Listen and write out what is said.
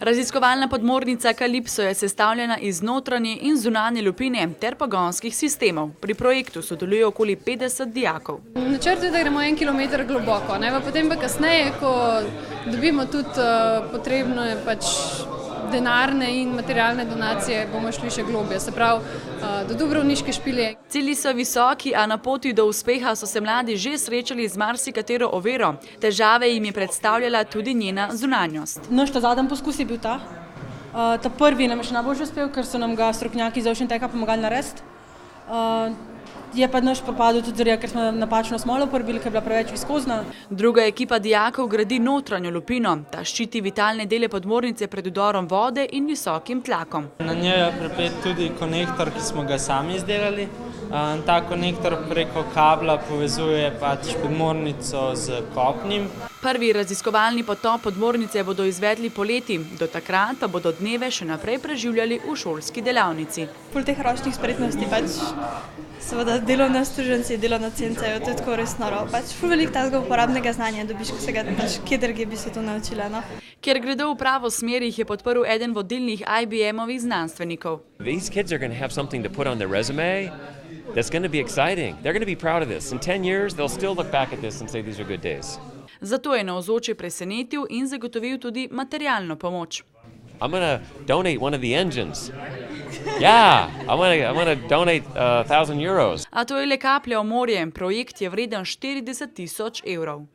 Raziskovalna podmornica Kalipso je sestavljena iz notranje in zunanje lupine ter pogonskih sistemov. Pri projektu sodeluje okoli 50 dijakov. Načrt je, da gremo 1 kilometer globoko, potem pa kasneje, ko dobimo tudi potrebne denarne in materialne donacije, bomo šli še globlje, se pravi do Dubrovniške špilje. Cilji so visoki, a na poti do uspeha so se mladi že srečali z marsikatero oviro. Težave jim je predstavljala tudi njena zunanjost. Naš zadnji poskus je bil ta. Ta prvi nam je še najbolj uspel, ker so nam ga strokovnjaki iz Ocean Techa pomagali narediti. Je pa naš propadel tudi zaradi, ker smo napačno smolo uporabili, ker je bila preveč viskozna. Druga ekipa dijakov gradi notranjo lupino. Ta ščiti vitalne dele podmornice pred vdorom vode in visokim tlakom. Na njej je pripet tudi konektor, ki smo ga sami izdelali. Ta konektor preko kabla povezuje podmornico z kopnim. Prvi raziskovalni potop podmornice bodo izvedli poleti. Do takrat pa bodo dneve še naprej preživljali v šolski delavnici. Pol teh ročnih spretnosti seveda delovne uslužbenci, delovna cenca je to tako res noro. Veliko takega uporabnega znanja dobiš, ko se ga kje drugje bi se to naučila. Ker gredo v pravo smer, jih je podprl eden vodilnih IBM-ovih znanstvenikov. These kids are going to have something to put on their resume that's going to be exciting. They're going to be proud of this. In 10 years they'll still look back at this and say these are good days. Zato je navzoče presenetil in zagotovil tudi materialno pomoč. I'm going to donate one of the engines. Yeah, I'm going to donate €1,000. A to je le kaplja v morje. Projekt je vreden 40 000 evrov.